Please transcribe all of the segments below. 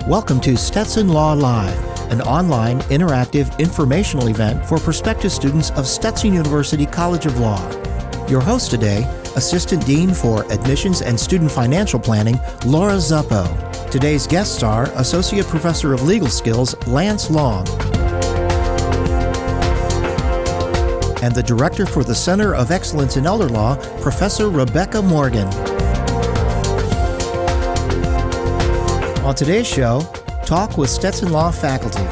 Welcome to Stetson Law Live, an online, interactive, informational event for prospective students of Stetson University College of Law. Your host today, Assistant Dean for Admissions and Student Financial Planning, Laura Zuppo. Today's guest star, Associate Professor of Legal Skills, Lance Long. And the Director for the Center of Excellence in Elder Law, Professor Rebecca Morgan. On today's show, Talk with Stetson Law Faculty.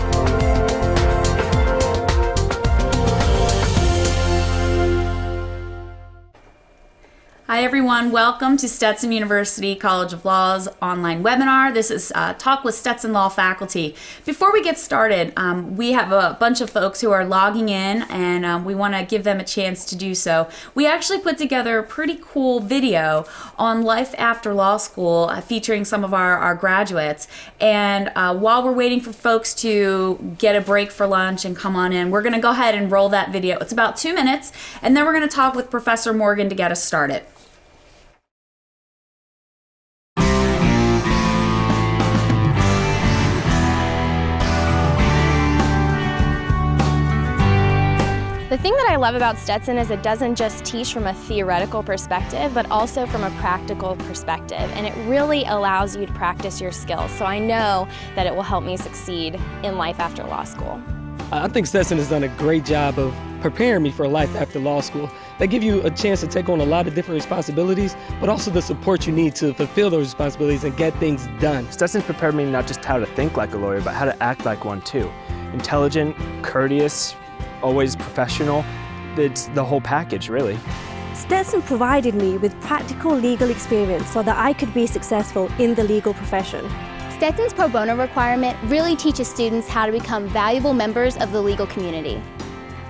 Hi everyone, welcome to Stetson University College of Law's online webinar. This is Talk with Stetson Law Faculty. Before we get started, we have a bunch of folks who are logging in and we want to give them a chance to do so. We actually put together a pretty cool video on life after law school featuring some of our graduates. And while we're waiting for folks to get a break for lunch and come on in, we're going to go ahead and roll that video. It's about 2 minutes, and then we're going to talk with Professor Morgan to get us started. The thing that I love about Stetson is it doesn't just teach from a theoretical perspective, but also from a practical perspective, and it really allows you to practice your skills. So I know that it will help me succeed in life after law school. I think Stetson has done a great job of preparing me for life after law school. They give you a chance to take on a lot of different responsibilities, but also the support you need to fulfill those responsibilities and get things done. Stetson's prepared me not just how to think like a lawyer, but how to act like one too. Intelligent, courteous, always professional. It's the whole package, really. Stetson provided me with practical legal experience so that I could be successful in the legal profession. Stetson's pro bono requirement really teaches students how to become valuable members of the legal community.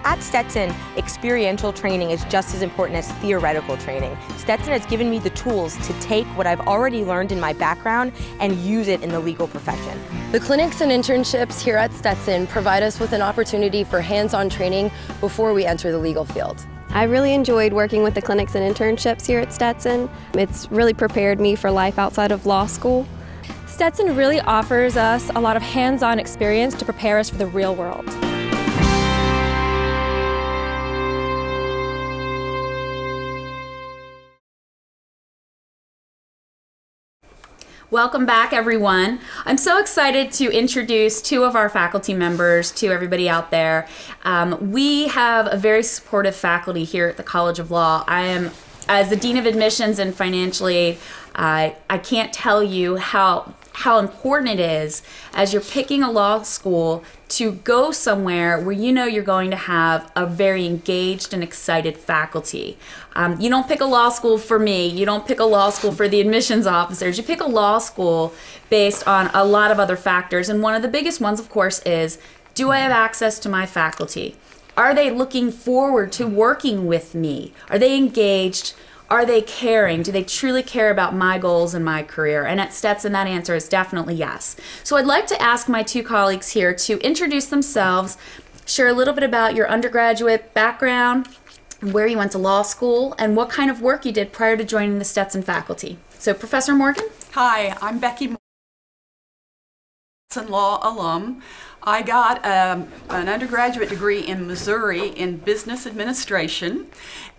At Stetson, experiential training is just as important as theoretical training. Stetson has given me the tools to take what I've already learned in my background and use it in the legal profession. The clinics and internships here at Stetson provide us with an opportunity for hands-on training before we enter the legal field. I really enjoyed working with the clinics and internships here at Stetson. It's really prepared me for life outside of law school. Stetson really offers us a lot of hands-on experience to prepare us for the real world. Welcome back, everyone. I'm so excited to introduce two of our faculty members to everybody out there. We have a very supportive faculty here at the College of Law. I am, as the Dean of Admissions and Financial Aid, I can't tell you how important it is as you're picking a law school to go somewhere where you know you're going to have a very engaged and excited faculty. You don't pick a law school for me, you don't pick a law school for the admissions officers, you pick a law school based on a lot of other factors, and one of the biggest ones, of course, is, do I have access to my faculty? Are they looking forward to working with me? Are they engaged? Are they caring? Do they truly care about my goals and my career? And at Stetson, that answer is definitely yes. So I'd like to ask my two colleagues here to introduce themselves, share a little bit about your undergraduate background, where you went to law school, and what kind of work you did prior to joining the Stetson faculty. So Professor Morgan? Hi, I'm Becky, Stetson Law alum. I got an undergraduate degree in Missouri in business administration,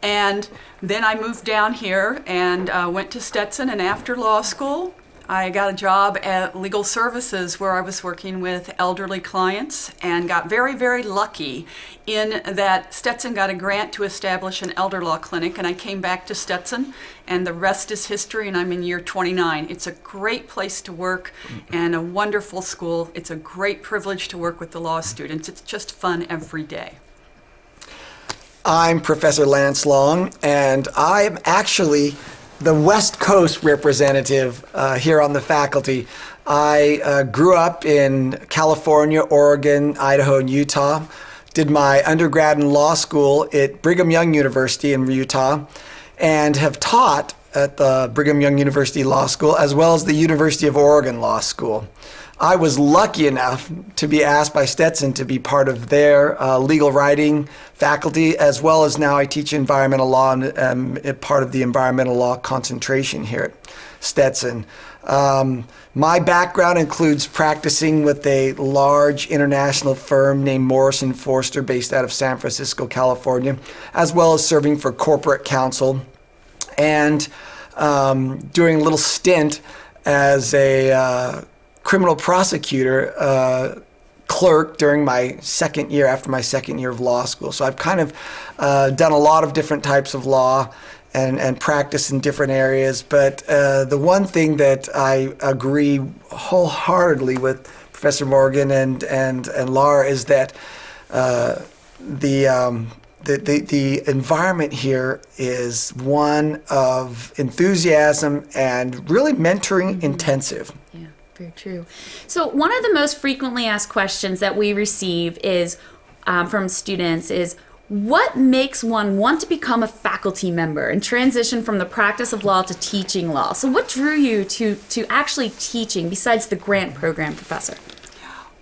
and then I moved down here and went to Stetson, and after law school I got a job at Legal Services where I was working with elderly clients and got very, very lucky in that Stetson got a grant to establish an elder law clinic, and I came back to Stetson, and the rest is history, and I'm in year 29. It's a great place to work and a wonderful school. It's a great privilege to work with the law students. It's just fun every day. I'm Professor Lance Long, and I'm actually the West Coast representative here on the faculty. I grew up in California, Oregon, Idaho, and Utah. Did my undergrad in law school at Brigham Young University in Utah, and have taught at the Brigham Young University Law School as well as the University of Oregon Law School. I was lucky enough to be asked by Stetson to be part of their legal writing faculty, as well as now I teach environmental law and part of the environmental law concentration here at Stetson. My background includes practicing with a large international firm named Morrison Foerster based out of San Francisco, California, as well as serving for corporate counsel and doing a little stint as a criminal prosecutor clerk during my second year, after my second year of law school. So I've kind of done a lot of different types of law and practice in different areas. But the one thing that I agree wholeheartedly with Professor Morgan and Laura is that the environment here is one of enthusiasm and really mentoring intensive. Yeah, very true. So one of the most frequently asked questions that we receive is from students is, what makes one want to become a faculty member and transition from the practice of law to teaching law? So what drew you to actually teaching besides the grant program, Professor?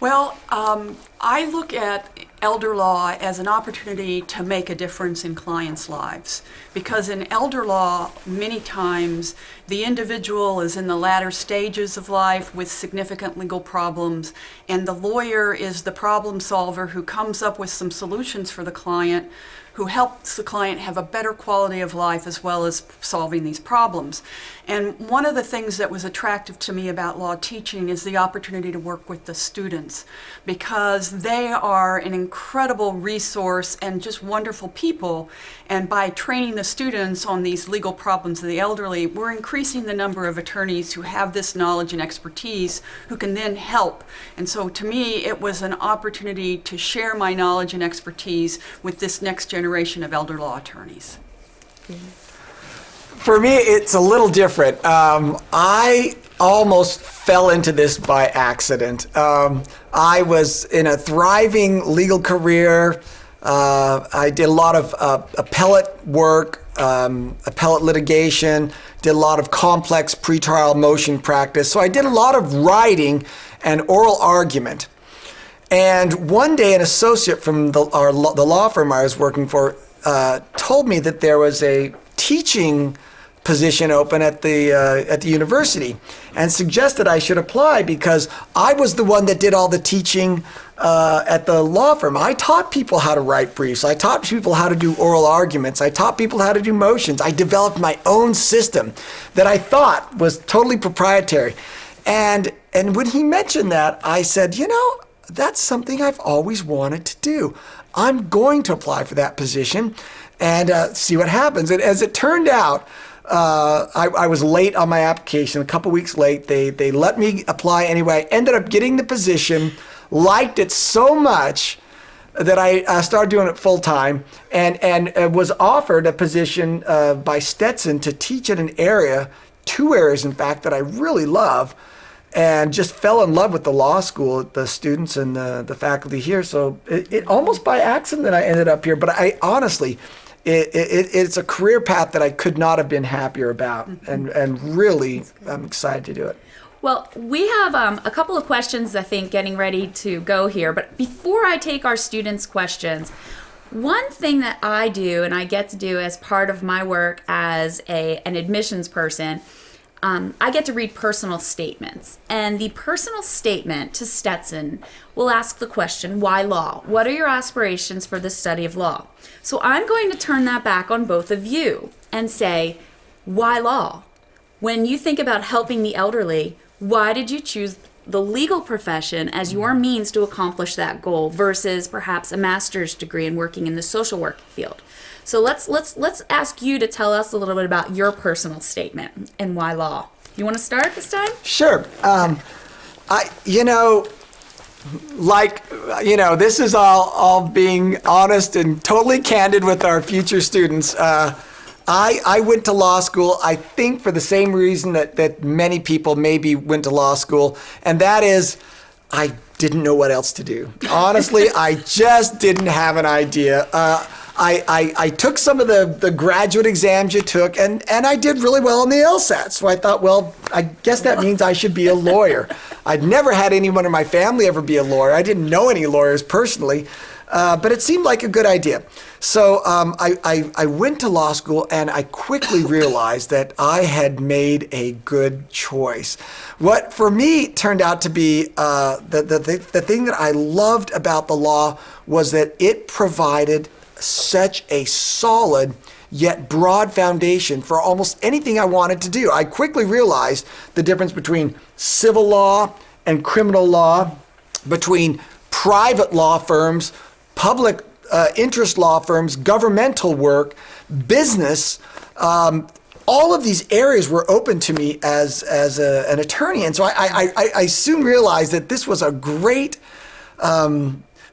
Well, I look at elder law as an opportunity to make a difference in clients' lives, because in elder law, many times the individual is in the latter stages of life with significant legal problems, and the lawyer is the problem solver who comes up with some solutions for the client, who helps the client have a better quality of life as well as solving these problems. And one of the things that was attractive to me about law teaching is the opportunity to work with the students, because they are an incredible resource and just wonderful people. And by training the students on these legal problems of the elderly, we're increasing the number of attorneys who have this knowledge and expertise who can then help. And so to me, it was an opportunity to share my knowledge and expertise with this next generation of elder law attorneys. For me, it's a little different. I almost fell into this by accident. I was in a thriving legal career. I did a lot of appellate work, appellate litigation, did a lot of complex pretrial motion practice. So I did a lot of writing and oral argument. And one day, an associate from the law firm I was working for told me that there was a teaching position open at the university, and suggested I should apply because I was the one that did all the teaching at the law firm. I taught people how to write briefs. I taught people how to do oral arguments. I taught people how to do motions. I developed my own system that I thought was totally proprietary. And when he mentioned that, I said, that's something I've always wanted to do. I'm going to apply for that position and see what happens. And as it turned out, I was late on my application, a couple weeks late. They let me apply anyway. I ended up getting the position, liked it so much that I started doing it full time, and was offered a position by Stetson to teach in an area, 2 areas in fact, that I really love, and just fell in love with the law school, the students and the faculty here. So it almost by accident that I ended up here, but I honestly, it's a career path that I could not have been happier about, and really I'm excited to do it. Well, we have a couple of questions, I think, getting ready to go here. But before I take our students' questions, one thing that I do and I get to do as part of my work as an admissions person, I get to read personal statements. And the personal statement to Stetson will ask the question, why law? What are your aspirations for the study of law? So I'm going to turn that back on both of you and say, why law? When you think about helping the elderly, why did you choose the legal profession as your means to accomplish that goal versus perhaps a master's degree and working in the social work field? So let's ask you to tell us a little bit about your personal statement and why law. You want to start this time? Sure. This is all being honest and totally candid with our future students. I went to law school, I think, for the same reason that many people maybe went to law school, and that is I didn't know what else to do. Honestly, I just didn't have an idea. I took some of the graduate exams you took, and I did really well on the LSAT. So I thought, well, I guess that means I should be a lawyer. I'd never had anyone in my family ever be a lawyer. I didn't know any lawyers personally. but it seemed like a good idea. So I went to law school, and I quickly realized that I had made a good choice. What for me turned out to be the thing that I loved about the law was that it provided such a solid yet broad foundation for almost anything I wanted to do. I quickly realized the difference between civil law and criminal law, between private law firms, public interest law firms, governmental work, business. All of these areas were open to me as an attorney. And so I soon realized that this was a great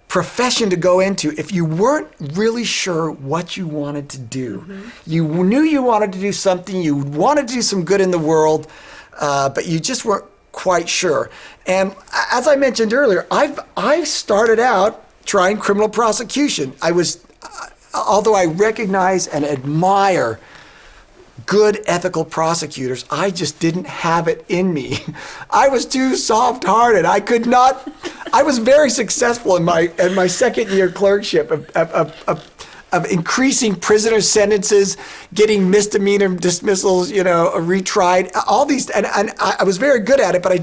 profession to go into if you weren't really sure what you wanted to do. You knew you wanted to do something, you wanted to do some good in the world, but you just weren't quite sure. And as I mentioned earlier, I started out trying criminal prosecution. Although I recognize and admire good ethical prosecutors, I just didn't have it in me. I was too soft-hearted. I was very successful in my second year clerkship of increasing prisoner sentences, getting misdemeanor dismissals, retried, all these, and I was very good at it, but I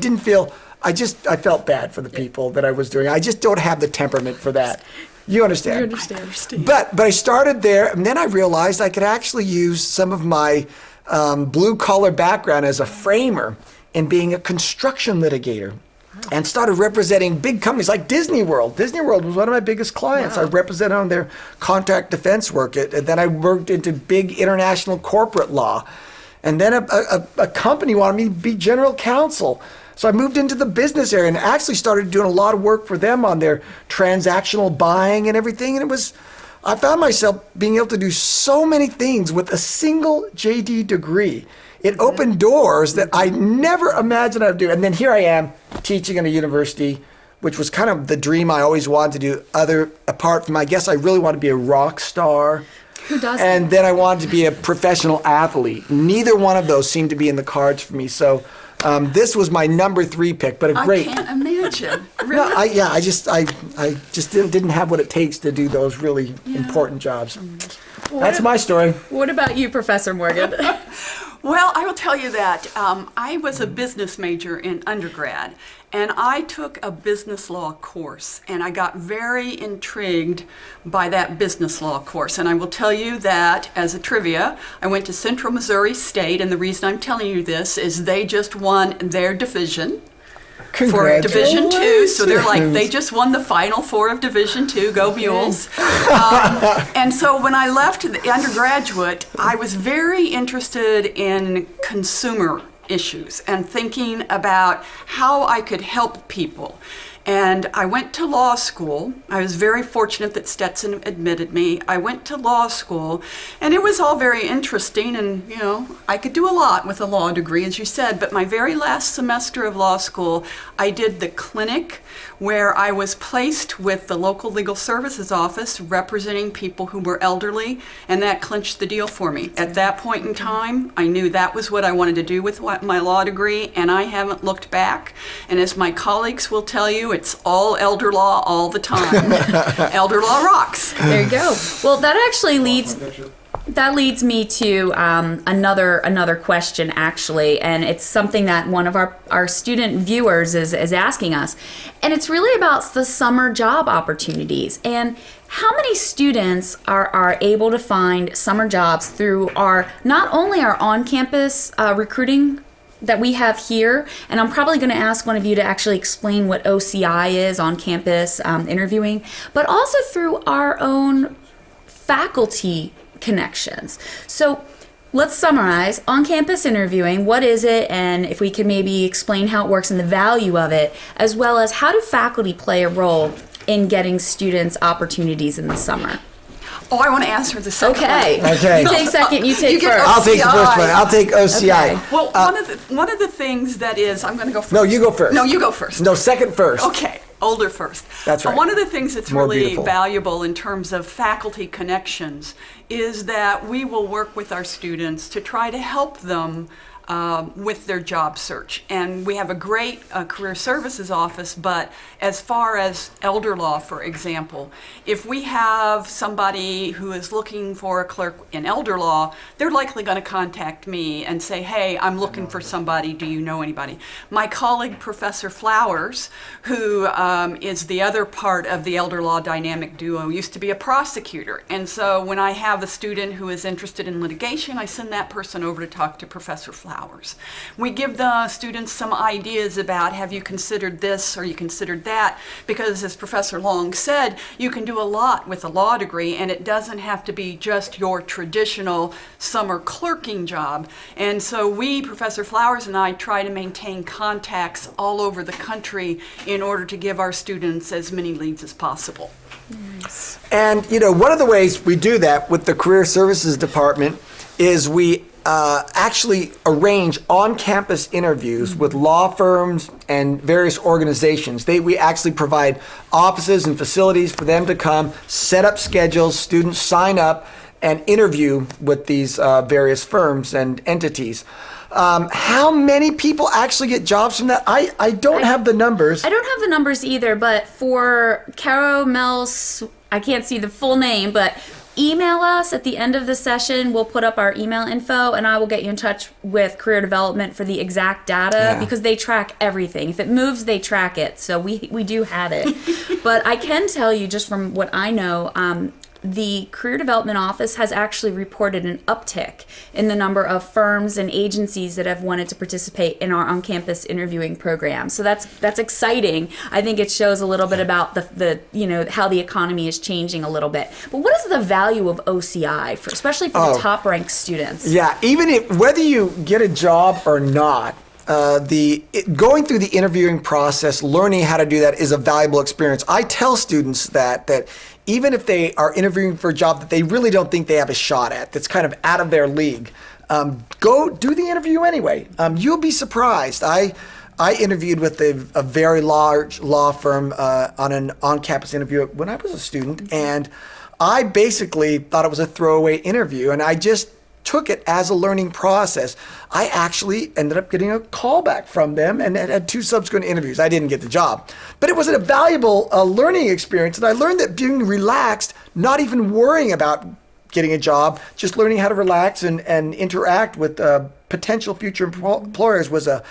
felt bad for the people that I was doing. I just don't have the temperament for that. You understand? I understand. But I started there, and then I realized I could actually use some of my blue-collar background as a framer in being a construction litigator, and started representing big companies like Disney World. Disney World was one of my biggest clients. Wow. I represented on their contract defense work. And then I worked into big international corporate law. And then a company wanted me to be general counsel. So I moved into the business area and actually started doing a lot of work for them on their transactional buying and everything. And I found myself being able to do so many things with a single JD degree. It opened doors that I never imagined I'd do. And then here I am teaching in a university, which was kind of the dream I always wanted to do, apart from, I guess I really wanted to be a rock star. Who doesn't? And then I wanted to be a professional athlete. Neither one of those seemed to be in the cards for me. So this was my number 3 pick, but a great. I can't imagine. Really? No, I just didn't have what it takes to do those really important jobs. That's my story. What about you, Professor Morgan? Well, I will tell you that I was a business major in undergrad, and I took a business law course, and I got very intrigued by that business law course. And I will tell you that, as a trivia, I went to Central Missouri State, and the reason I'm telling you this is they just won their division for Division II, so they're like, they just won the Final Four of Division II, go Mules. And so when I left the undergraduate, I was very interested in consumer issues and thinking about how I could help people. And I went to law school. I was very fortunate that Stetson admitted me. I went to law school, and it was all very interesting, and I could do a lot with a law degree, as you said, but my very last semester of law school, I did the clinic where I was placed with the local legal services office representing people who were elderly, and that clinched the deal for me. At that point in time, I knew that was what I wanted to do with my law degree, and I haven't looked back. And as my colleagues will tell you, it's all elder law all the time. Elder law rocks. There you go. Well, that actually leads me to another question, actually, and it's something that one of our student viewers is asking us, and it's really about the summer job opportunities and how many students are able to find summer jobs through not only our on-campus recruiting that we have here, and I'm probably going to ask one of you to actually explain what OCI is, on-campus interviewing, but also through our own faculty connections. So let's summarize on-campus interviewing. What is it? And if we could maybe explain how it works and the value of it, as well as how do faculty play a role in getting students opportunities in the summer? Oh, I want to answer the second Okay. one. Okay. You take second, you take get first. I'll take the first one. I'll take OCI. Okay. Well, one of the things that is, I'm going to go first. No, you go first. No, you go first. No, second first. Okay, older first. That's right. One of the things that's More really beautiful. valuable in terms of faculty connections is that we will work with our students to try to help them with their job search. And we have a great career services office, but as far as elder law, for example, if we have somebody who is looking for a clerk in elder law, they're likely going to contact me and say, hey, I'm looking for somebody, do you know anybody? My colleague, Professor Flowers, who is the other part of the elder law dynamic duo, used to be a prosecutor. And so when I have a student who is interested in litigation, I send that person over to talk to Professor Flowers. We give the students some ideas about, have you considered this or you considered that? Because as Professor Long said, you can do a lot with a law degree, and it doesn't have to be just your traditional summer clerking job. And so we, Professor Flowers and I, try to maintain contacts all over the country in order to give our students as many leads as possible. Nice. And, one of the ways we do that with the Career Services Department is we actually arrange on-campus interviews with law firms and various organizations. We actually provide offices and facilities for them to come, set up schedules, students sign up, and interview with these various firms and entities. How many people actually get jobs from that? I don't have the numbers. I don't have the numbers either, but for Caramel's, I can't see the full name, but email us at the end of the session. We'll put up our email info, and I will get you in touch with Career Development for the exact data, because they track everything. If it moves, they track it. So we do have it. But I can tell you, just from what I know, the Career Development Office has actually reported an uptick in the number of firms and agencies that have wanted to participate in our on-campus interviewing program. So that's exciting. I think it shows a little bit about the how the economy is changing a little bit. But what is the value of OCI, especially for the top-ranked students? Yeah, whether you get a job or not, going through the interviewing process, learning how to do that is a valuable experience. I tell students that even if they are interviewing for a job that they really don't think they have a shot at, that's kind of out of their league, go do the interview anyway. You'll be surprised. I interviewed with a very large law firm on an on-campus interview when I was a student, and I basically thought it was a throwaway interview, and I just took it as a learning process. I actually ended up getting a call back from them and had 2 subsequent interviews. I didn't get the job, but it was a valuable learning experience, and I learned that being relaxed, not even worrying about getting a job, just learning how to relax and interact with potential future employers was a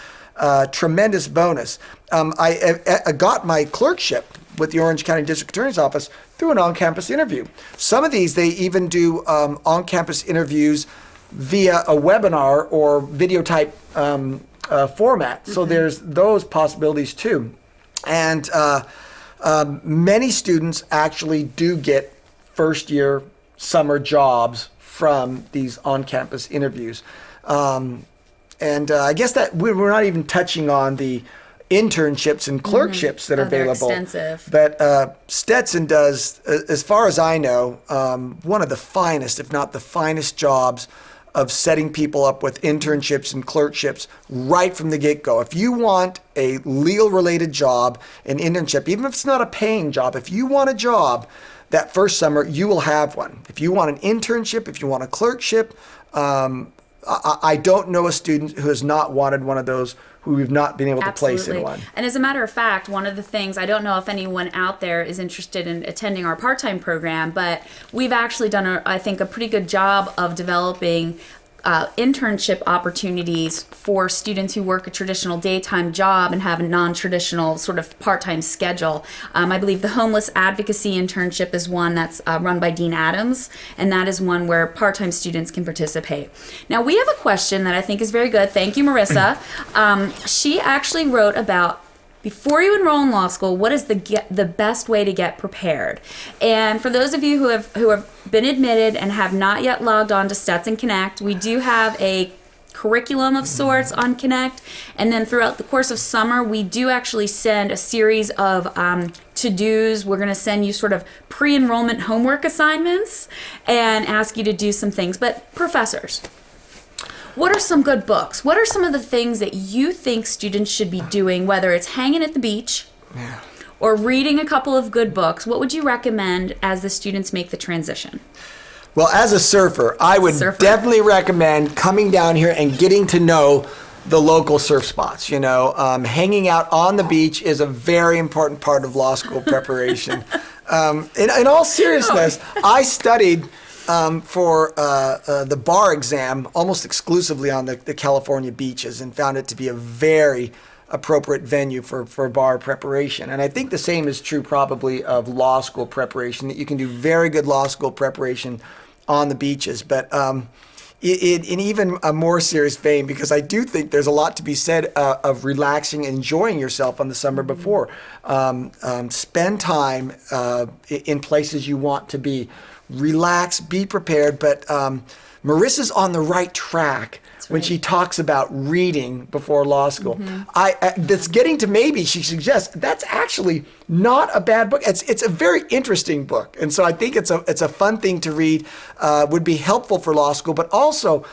tremendous bonus. I got my clerkship with the Orange County District Attorney's Office through an on-campus interview. Some of these, they even do on-campus interviews via a webinar or video type format. So there's those possibilities too. And many students actually do get first-year summer jobs from these on-campus interviews. And I guess that we're not even touching on the internships and clerkships that are available. Extensive. But Stetson does, as far as I know, one of the finest, if not the finest jobs of setting people up with internships and clerkships right from the get-go. If you want a legal-related job, an internship, even if it's not a paying job, if you want a job that first summer, you will have one. If you want an internship, if you want a clerkship, I don't know a student who has not wanted one of those who we've not been able to place in one. And as a matter of fact, one of the things, I don't know if anyone out there is interested in attending our part-time program, but we've actually done, I think, a pretty good job of developing internship opportunities for students who work a traditional daytime job and have a non-traditional sort of part-time schedule. I believe the homeless advocacy internship is one that's run by Dean Adams, and that is one where part-time students can participate. Now, we have a question that I think is very good. Thank you, Marissa. She actually wrote about, before you enroll in law school, what is the best way to get prepared? And for those of you who have been admitted and have not yet logged on to Stetson Connect, we do have a curriculum of sorts on Connect. And then throughout the course of summer, we do actually send a series of to-dos. We're going to send you sort of pre-enrollment homework assignments and ask you to do some things. But professors, what are some good books? What are some of the things that you think students should be doing, whether it's hanging at the beach or reading a couple of good books? What would you recommend as the students make the transition? Well, as a surfer, I would definitely recommend coming down here and getting to know the local surf spots. You know, hanging out on the beach is a very important part of law school preparation. In all seriousness, I studied for the bar exam almost exclusively on the California beaches and found it to be a very appropriate venue for bar preparation. And I think the same is true probably of law school preparation, that you can do very good law school preparation on the beaches. But in even a more serious vein, because I do think there's a lot to be said of relaxing and enjoying yourself on the summer before. Spend time in places you want to be. Relax, be prepared, but Marissa's on the right track when she talks about reading before law school. That's getting to, maybe she suggests, that's actually not a bad book. It's a very interesting book, and so I think it's a fun thing to read. Would be helpful for law school, but also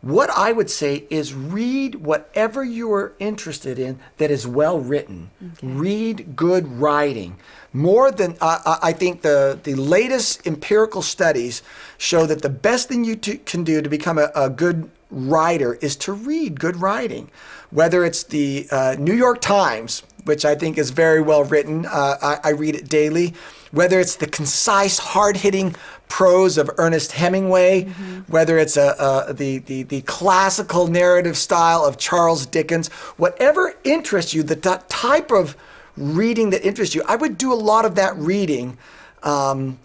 what I would say is read whatever you are interested in that is well written. Read good writing. More than, I think the latest empirical studies show that the best thing you can do to become a good writer is to read good writing. Whether it's the New York Times, which I think is very well written, I read it daily. Whether it's the concise, hard-hitting prose of Ernest Hemingway, whether it's the classical narrative style of Charles Dickens, whatever interests you, the type of reading that interests you, I would do a lot of that reading and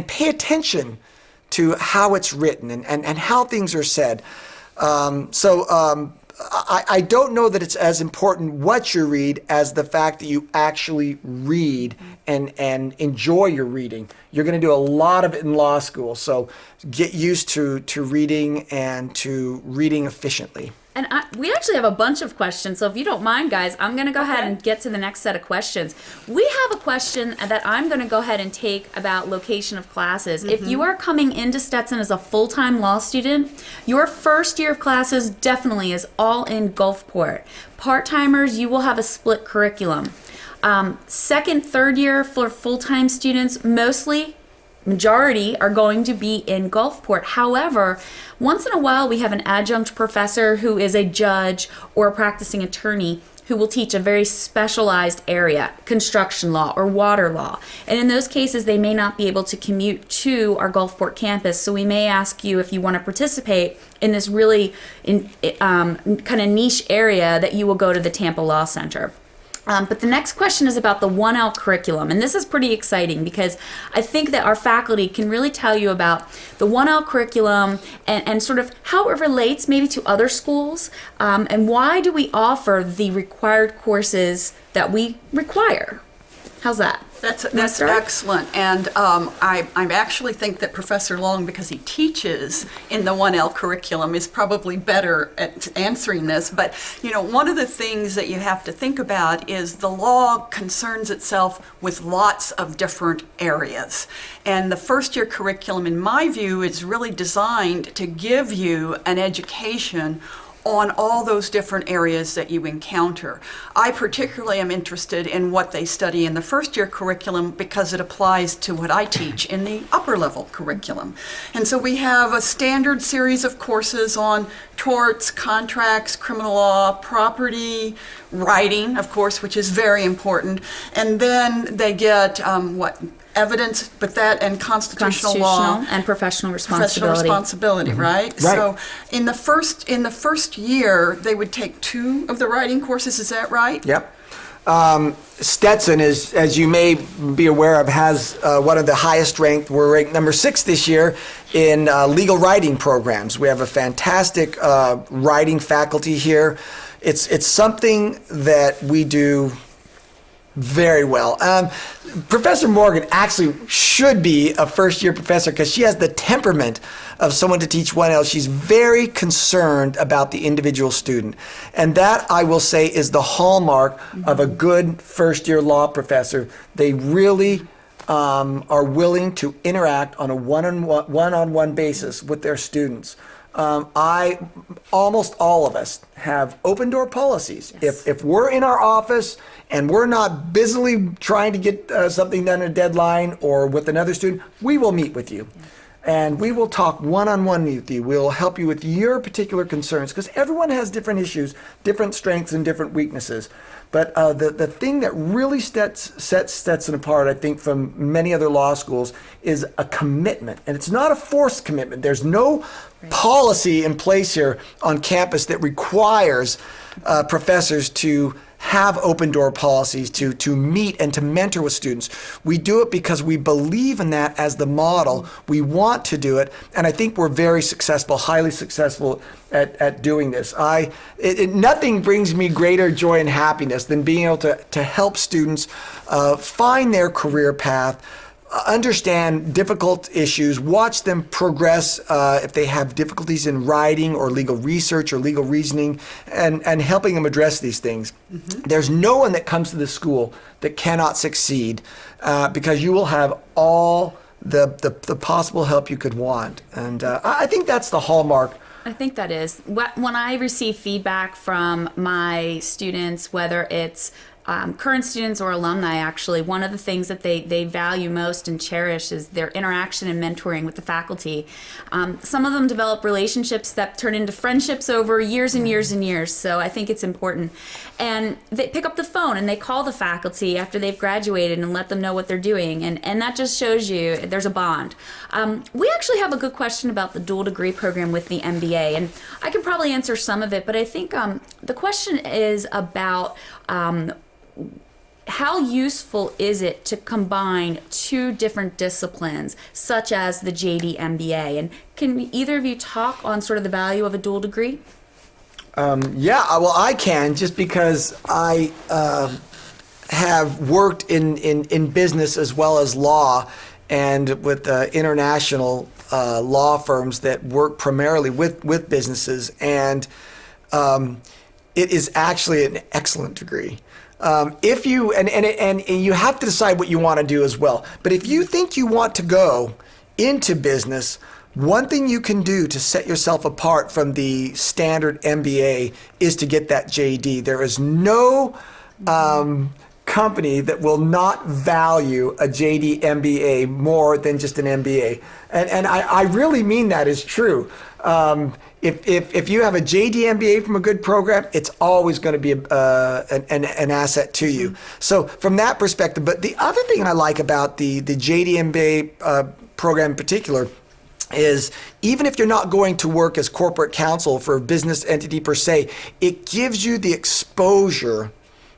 pay attention to how it's written and how things are said. I don't know that it's as important what you read as the fact that you actually read and enjoy your reading. You're going to do a lot of it in law school, so get used to reading and to reading efficiently. And we actually have a bunch of questions, so if you don't mind, guys, I'm going to go ahead and get to the next set of questions. We have a question that I'm going to go ahead and take about location of classes. If you are coming into Stetson as a full-time law student, your first year of classes definitely is all in Gulfport. Part-timers, you will have a split curriculum. Second, third year for full-time students, majority are going to be in Gulfport. However, once in a while we have an adjunct professor who is a judge or a practicing attorney who will teach a very specialized area, construction law or water law. And in those cases, they may not be able to commute to our Gulfport campus. So we may ask you, if you want to participate in this really kind of niche area, that you will go to the Tampa Law Center. But the next question is about the 1L curriculum, and this is pretty exciting because I think that our faculty can really tell you about the 1L curriculum and sort of how it relates maybe to other schools, and why do we offer the required courses that we require. How's that? That's excellent, and I actually think that Professor Long, because he teaches in the 1L curriculum, is probably better at answering this. But you know, one of the things that you have to think about is the law concerns itself with lots of different areas, and the first year curriculum, in my view, is really designed to give you an education on all those different areas that you encounter. I particularly am interested in what they study in the first year curriculum because it applies to what I teach in the upper level curriculum. And so we have a standard series of courses on torts, contracts, criminal law, property, writing, of course, which is very important. And then they get evidence, but that and constitutional law and professional responsibility. Right? So in the first year, they would take 2 of the writing courses. Is that right? Yep. Stetson is, as you may be aware of, has one of the highest ranked. We're ranked number 6 this year in legal writing programs. We have a fantastic writing faculty here. It's something that we do very well. Professor Morgan actually should be a first-year professor because she has the temperament of someone to teach 1L. She's very concerned about the individual student. And that, I will say, is the hallmark of a good first-year law professor. They really are willing to interact on a one-on-one basis with their students. Almost all of us have open door policies. Yes. If we're in our office and we're not busily trying to get something done in a deadline or with another student, we will meet with you. And we will talk one-on-one with you. We'll help you with your particular concerns because everyone has different issues, different strengths, and different weaknesses. But the thing that really sets Stetson apart, I think, from many other law schools is a commitment. And it's not a forced commitment. There's no policy in place here on campus that requires professors to have open door policies, to meet and to mentor with students. We do it because we believe in that as the model. We want to do it, and I think we're very successful, highly successful at doing this. Nothing brings me greater joy and happiness than being able to help students find their career path, understand difficult issues, watch them progress if they have difficulties in writing or legal research or legal reasoning, and helping them address these things. Mm-hmm. There's no one that comes to the school that cannot succeed because you will have all the possible help you could want. And I think that's the hallmark. I think that is. When I receive feedback from my students, whether it's current students or alumni, actually, one of the things that they value most and cherish is their interaction and mentoring with the faculty. Some of them develop relationships that turn into friendships over years and years and years, so I think it's important. And they pick up the phone and they call the faculty after they've graduated and let them know what they're doing, and that just shows you there's a bond. We actually have a good question about the dual degree program with the MBA, and I can probably answer some of it, but I think the question is about how useful is it to combine two different disciplines, such as the JD MBA? And can either of you talk on sort of the value of a dual degree? Yeah, well, I can, just because I have worked in business as well as law, and with international law firms that work primarily with businesses, and it is actually an excellent degree. If you and you have to decide what you want to do as well. But if you think you want to go into business, one thing you can do to set yourself apart from the standard MBA is to get that JD. There is no company that will not value a JD MBA more than just an MBA. And I really mean that is true. If you have a JD MBA from a good program, it's always going to be an asset to you. So from that perspective, but the other thing I like about the JD MBA program in particular is even if you're not going to work as corporate counsel for a business entity per se, it gives you the exposure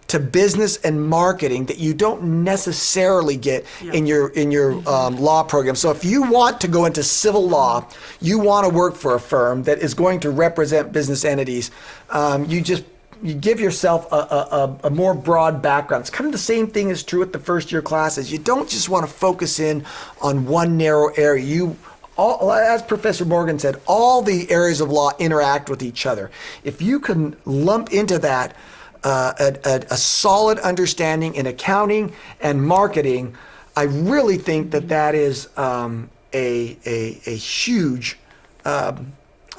to business and marketing that you don't necessarily get in your law program. So if you want to go into civil law, you want to work for a firm that is going to represent business entities, you give yourself a more broad background. It's kind of the same thing is true with the first year classes. You don't just want to focus in on one narrow area. As Professor Morgan said, all the areas of law interact with each other. If you can lump into that a solid understanding in accounting and marketing, I really think that is a huge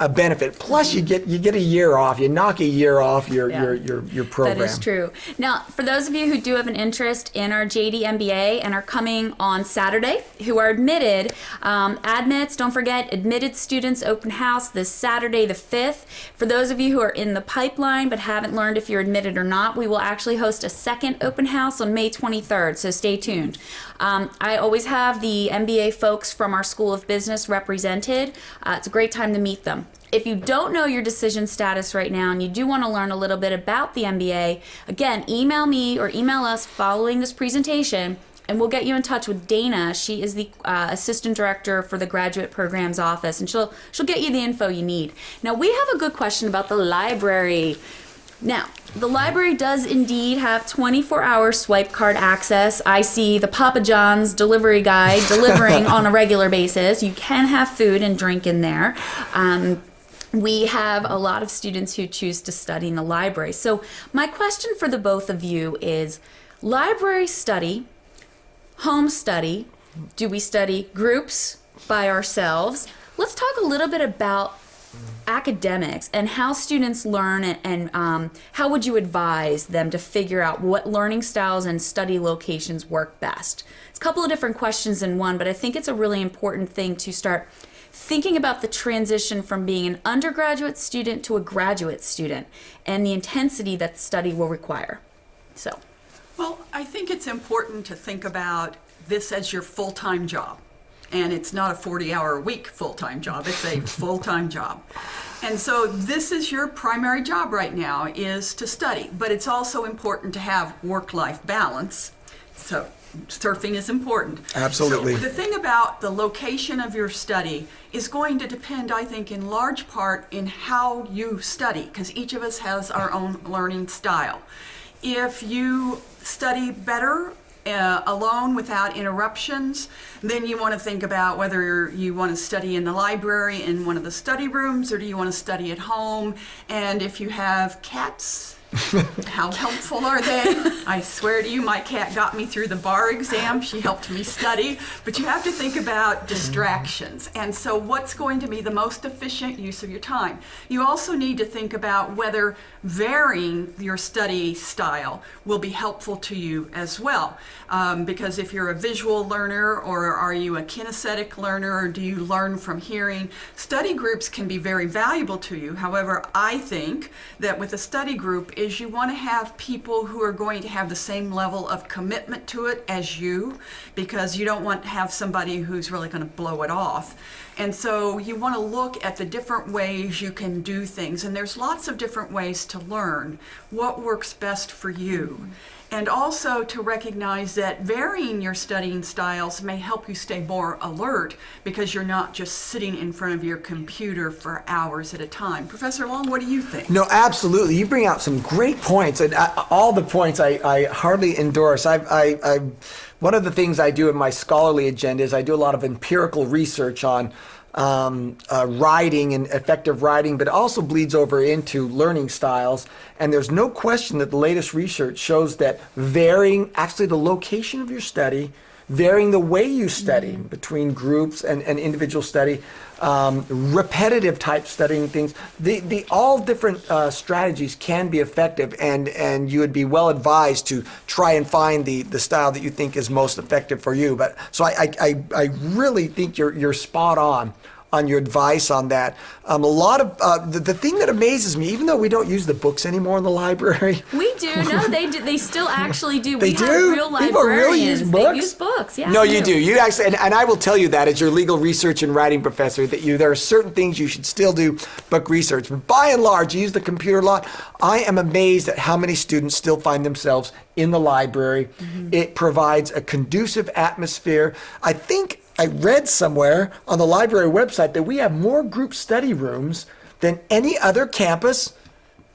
a benefit. Plus, you get a year off. You knock a year off your program. That is true. Now, for those of you who do have an interest in our JD MBA and are coming on Saturday, who are admitted, admits, don't forget, admitted students open house this Saturday the 5th. For those of you who are in the pipeline but haven't learned if you're admitted or not, we will actually host a second open house on May 23rd, so stay tuned. I always have the MBA folks from our School of Business represented. It's a great time to meet them. If you don't know your decision status right now and you do want to learn a little bit about the MBA, again, email me or email us following this presentation and we'll get you in touch with Dana. She is the assistant director for the graduate programs office, and she'll get you the info you need. Now, we have a good question about the library. Now, the library does indeed have 24-hour swipe card access. I see the Papa John's delivery guy delivering on a regular basis. You can have food and drink in there. We have a lot of students who choose to study in the library. So my question for the both of you is, library study, home study, do we study groups by ourselves? Let's talk a little bit about academics and how students learn, and how would you advise them to figure out what learning styles and study locations work best? It's a couple of different questions in one, but I think it's a really important thing to start thinking about the transition from being an undergraduate student to a graduate student and the intensity that study will require. So, well, I think it's important to think about this as your full-time job. And it's not a 40-hour-a-week full-time job, it's a full-time job. And so this is your primary job right now, is to study. But it's also important to have work-life balance. So surfing is important. Absolutely. So the thing about the location of your study is going to depend, I think, in large part in how you study, because each of us has our own learning style. If you study better alone without interruptions, then you want to think about whether you want to study in the library in one of the study rooms, or do you want to study at home. And if you have cats, how helpful are they? I swear to you, my cat got me through the bar exam. She helped me study. But you have to think about distractions. And so what's going to be the most efficient use of your time? You also need to think about whether varying your study style will be helpful to you as well. Because if you're a visual learner, or are you a kinesthetic learner, or do you learn from hearing, study groups can be very valuable to you. However, I think that with a study group is you want to have people who are going to have the same level of commitment to it as you, because you don't want to have somebody who's really going to blow it off. And so you want to look at the different ways you can do things. And there's lots of different ways to learn what works best for you. And also to recognize that varying your studying styles may help you stay more alert, because you're not just sitting in front of your computer for hours at a time. Professor Long, what do you think? No, absolutely. You bring out some great points, and all the points I hardly endorse. One of the things I do in my scholarly agenda is I do a lot of empirical research on writing and effective writing, but it also bleeds over into learning styles. And there's no question that the latest research shows that varying actually the location of your study, varying the way you study between groups and individual study, repetitive type studying things, the all different strategies can be effective, and you would be well advised to try and find the style that you think is most effective for you. But so I really think you're spot on your advice on that. A lot of the thing that amazes me, even though we don't use the books anymore in the library. We do. No, they do. They still actually do. They we do? have real librarians. People really use books? They use books, yeah. No, you do. You actually, and I will tell you that as your legal research and writing professor, that there are certain things you should still do book research. But by and large, you use the computer a lot. I am amazed at how many students still find themselves in the library. It provides a conducive atmosphere. I think I read somewhere on the library website that we have more group study rooms than any other campus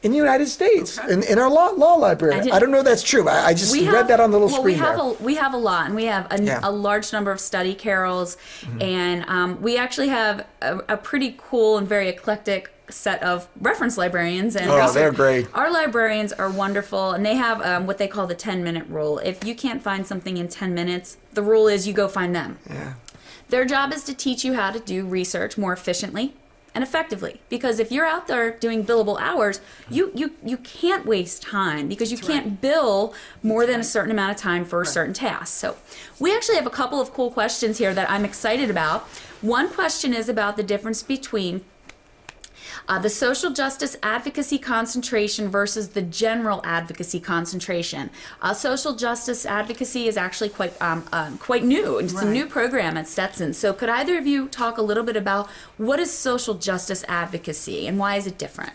in the United States, in our law library. I don't know if that's true. I just read that on the little screen there. We have a lot, and we have a large number of study carrels, and we actually have a pretty cool and very eclectic set of reference librarians. And they're great. Our librarians are wonderful, and they have what they call the 10-minute rule. If you can't find something in 10 minutes, the rule is you go find them. Yeah. Their job is to teach you how to do research more efficiently and effectively. Because if you're out there doing billable hours, you can't waste time, because you can't bill more than a certain amount of time for a certain task. So we actually have a couple of cool questions here that I'm excited about. One question is about the difference between the social justice advocacy concentration versus the general advocacy concentration. Social justice advocacy is actually quite new. It's a new program at Stetson. So could either of you talk a little bit about what is social justice advocacy and why is it different?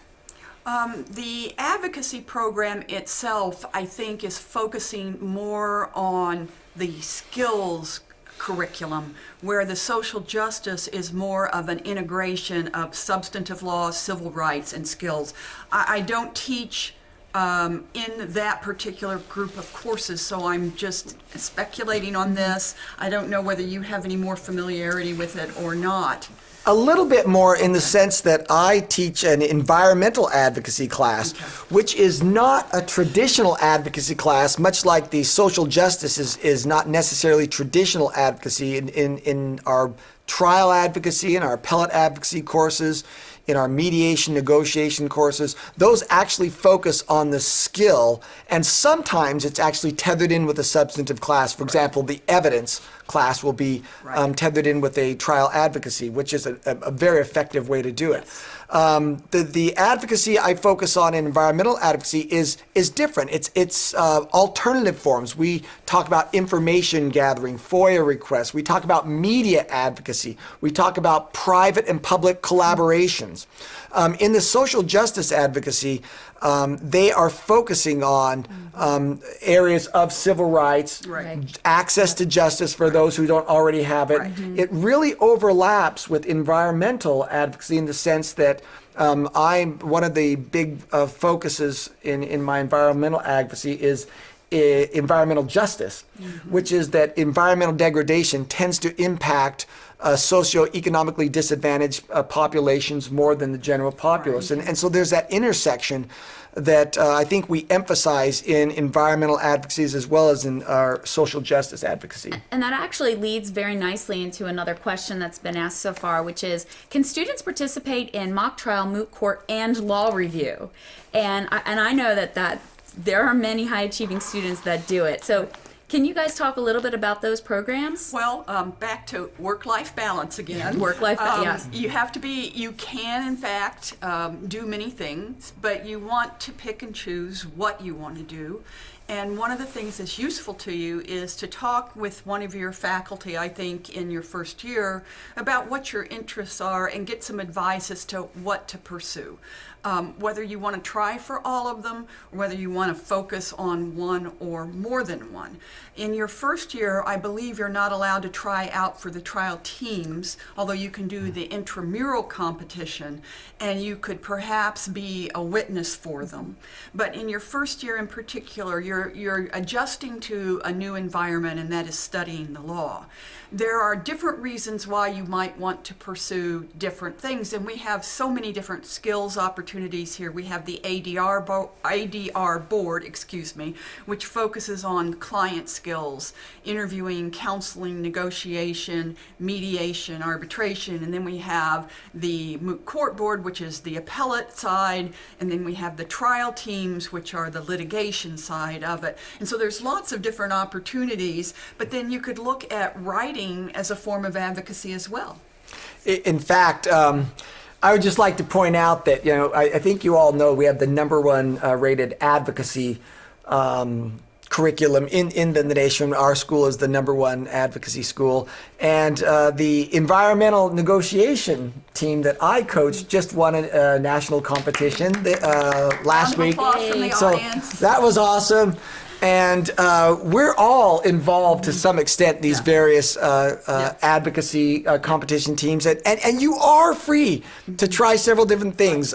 The advocacy program itself, I think, is focusing more on the skills curriculum, where the social justice is more of an integration of substantive law, civil rights, and skills. I don't teach in that particular group of courses, so I'm just speculating on this. I don't know whether you have any more familiarity with it or not. A little bit more, in the sense that I teach an environmental advocacy class, which is not a traditional advocacy class, much like the social justice is not necessarily traditional advocacy in our trial advocacy and our appellate advocacy courses. in our mediation negotiation courses, those actually focus on the skill, and sometimes it's actually tethered in with a substantive class. For example, the evidence class will be tethered in with a trial advocacy, which is a very effective way to do it. The advocacy I focus on in environmental advocacy is different. It's alternative forms. We talk about information gathering, FOIA requests. We talk about media advocacy. We talk about private and public collaborations. In the social justice advocacy, they are focusing on areas of civil rights, access to justice for those who don't already have it. It really overlaps with environmental advocacy in the sense that I'm one of the big focuses in my environmental advocacy is environmental justice, which is that environmental degradation tends to impact socioeconomically disadvantaged populations more than the general populace. And so there's that intersection that I think we emphasize in environmental advocacies as well as in our social justice advocacy. And that actually leads very nicely into another question that's been asked so far, which is, can students participate in mock trial, moot court, and law review? And I know that there are many high-achieving students that do it. So can you guys talk a little bit about those programs? Well, back to work-life balance again. Work-life balance, yes. You can in fact do many things, but you want to pick and choose what you want to do. And one of the things that's useful to you is to talk with one of your faculty, I think, in your first year about what your interests are and get some advice as to what to pursue. Whether you want to try for all of them, or whether you want to focus on one or more than one. In your first year, I believe you're not allowed to try out for the trial teams, although you can do the intramural competition, and you could perhaps be a witness for them. But in your first year in particular, you're adjusting to a new environment, and that is studying the law. There are different reasons why you might want to pursue different things, and we have so many different skills opportunities here. We have the ADR board, which focuses on client skills, interviewing, counseling, negotiation, mediation, arbitration, and then we have the moot court board, which is the appellate side, and then we have the trial teams, which are the litigation side of it. And so there's lots of different opportunities, but then you could look at writing as a form of advocacy as well. In fact, I would just like to point out that, I think you all know we have the #1 rated advocacy curriculum in the nation. Our school is the #1 advocacy school. And the environmental negotiation team that I coach just won a national competition last week. So that was awesome. And we're all involved to some extent, these various advocacy competition teams. And you are free to try several different things.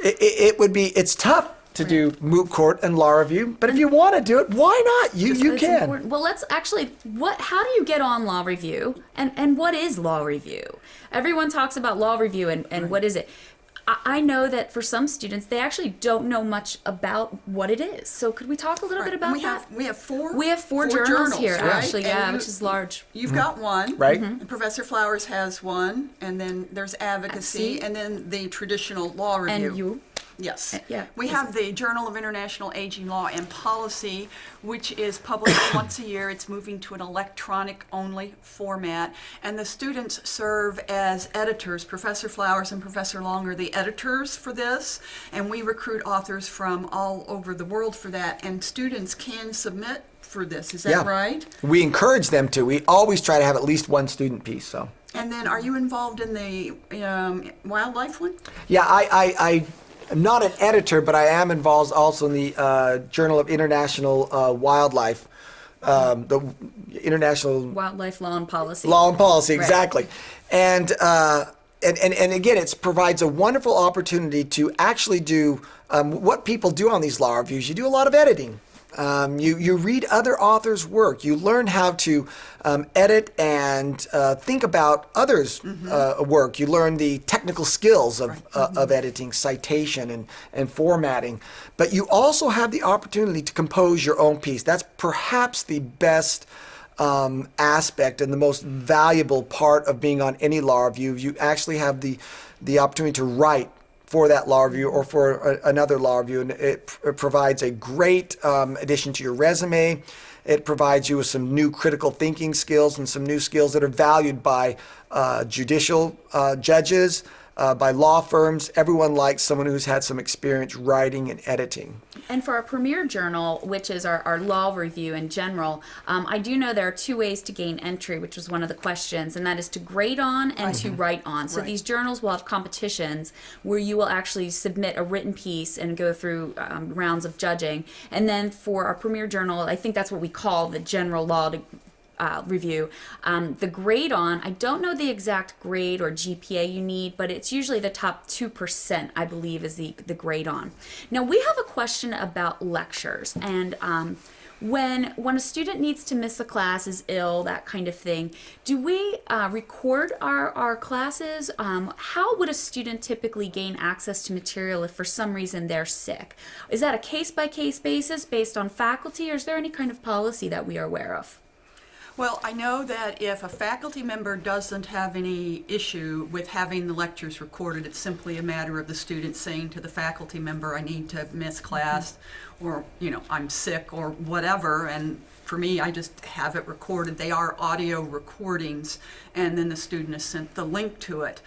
It's tough to do moot court and law review, but if you want to do it, why not? You can. Important. Well, let's actually, how do you get on law review? And what is law review? Everyone talks about law review and what is it? I know that for some students, they actually don't know much about what it is. So could we talk a little bit about that? We have four journals here, right? actually, which is large. You've got one. Right. And Professor Flowers has one, and then there's advocacy, and then the traditional law review. And you? Yes. We have the Journal of International Aging Law and Policy, which is published once a year. It's moving to an electronic-only format, and the students serve as editors. Professor Flowers and Professor Long are the editors for this, and we recruit authors from all over the world for that, and students can submit for this. Is that right? We encourage them to. We always try to have at least one student piece. So. And then, are you involved in the wildlife one? Yeah, I'm not an editor, but I am involved also in the Journal of International Wildlife, the International Wildlife Law and Policy. Law and Policy, Right. exactly. And again, it provides a wonderful opportunity to actually do what people do on these law reviews. You do a lot of editing. You read other authors' work. You learn how to edit and think about others' work. You learn the technical skills of editing, citation, and formatting. But you also have the opportunity to compose your own piece. That's perhaps the best aspect and the most valuable part of being on any law review. You actually have the opportunity to write for that law review or for another law review, and it provides a great addition to your resume. It provides you with some new critical thinking skills and some new skills that are valued by judicial judges, by law firms. Everyone likes someone who's had some experience writing and editing. And for our premier journal, which is our law review in general, I do know there are two ways to gain entry, which was one of the questions, and that is to grade on and to write on. So these journals will have competitions where you will actually submit a written piece and go through rounds of judging. And then for our premier journal, I think that's what we call the general law review. The grade on, I don't know the exact grade or GPA you need, but it's usually the top 2%, I believe, is the grade on. Now, we have a question about lectures, and when a student needs to miss a class, is ill, that kind of thing, do we record our classes? How would a student typically gain access to material if for some reason they're sick? Is that a case-by-case basis based on faculty, or is there any kind of policy that we are aware of? Well, I know that if a faculty member doesn't have any issue with having the lectures recorded, it's simply a matter of the student saying to the faculty member, I need to miss class, or, I'm sick, or whatever, and for me, I just have it recorded. They are audio recordings, and then the student is sent the link to it.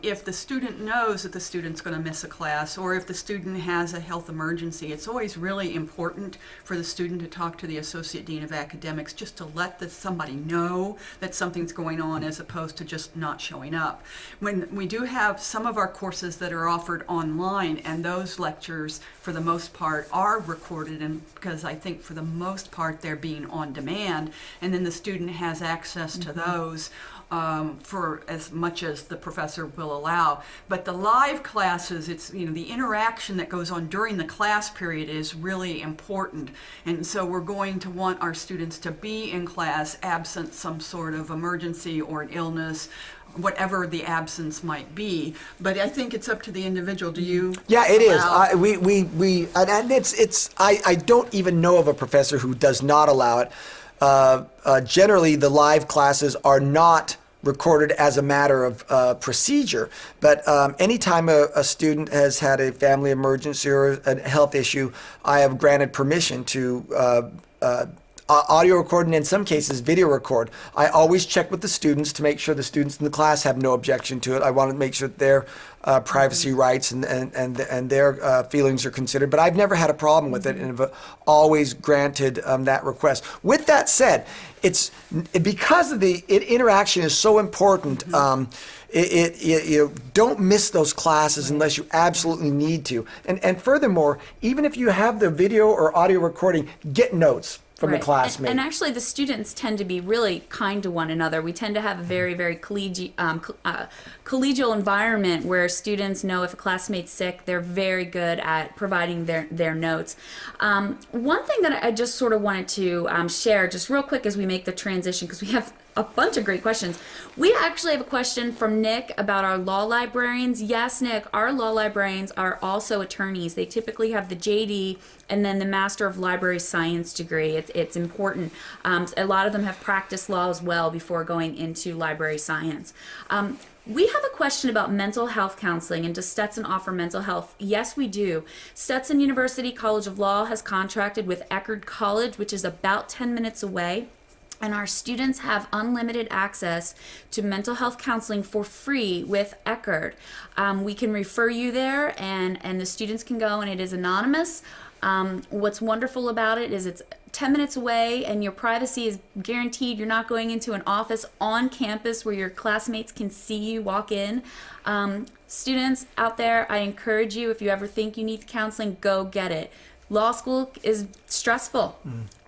If the student knows that the student's going to miss a class, or if the student has a health emergency, it's always really important for the student to talk to the Associate Dean of Academics just to let somebody know that something's going on, as opposed to just not showing up. When we do have some of our courses that are offered online, and those lectures, for the most part, are recorded, and because I think for the most part they're being on demand, and then the student has access to those for as much as the professor will allow. But the live classes, it's the interaction that goes on during the class period is really important, and so we're going to want our students to be in class absent some sort of emergency or an illness, whatever the absence might be. But I think it's up to the individual. Do you? Yeah, it is. I don't even know of a professor who does not allow it. Generally, the live classes are not recorded as a matter of procedure, but anytime a student has had a family emergency or a health issue, I have granted permission to audio record, and in some cases video record. I always check with the students to make sure the students in the class have no objection to it. I want to make sure that their privacy rights and their feelings are considered, but I've never had a problem with it, and have always granted that request. With that said, it's because of the interaction is so important. Don't miss those classes unless you absolutely need to. And furthermore, even if you have the video or audio recording, get notes from the classmate. And actually, the students tend to be really kind to one another. We tend to have a very, very collegial environment where students know if a classmate's sick. They're very good at providing their notes. One thing that I just sort of wanted to share just real quick as we make the transition, because we have a bunch of great questions. We actually have a question from Nick about our law librarians. Yes, Nick, our law librarians are also attorneys. They typically have the JD and then the Master of Library Science degree. It's important. A lot of them have practiced law as well before going into library science. We have a question about mental health counseling, and does Stetson offer mental health? Yes, we do. Stetson University College of Law has contracted with Eckerd College, which is about 10 minutes away. And our students have unlimited access to mental health counseling for free with Eckerd. We can refer you there, and the students can go, and it is anonymous. What's wonderful about it is it's 10 minutes away, and your privacy is guaranteed. You're not going into an office on campus where your classmates can see you walk in. Students out there, I encourage you, if you ever think you need counseling, go get it. Law school is stressful.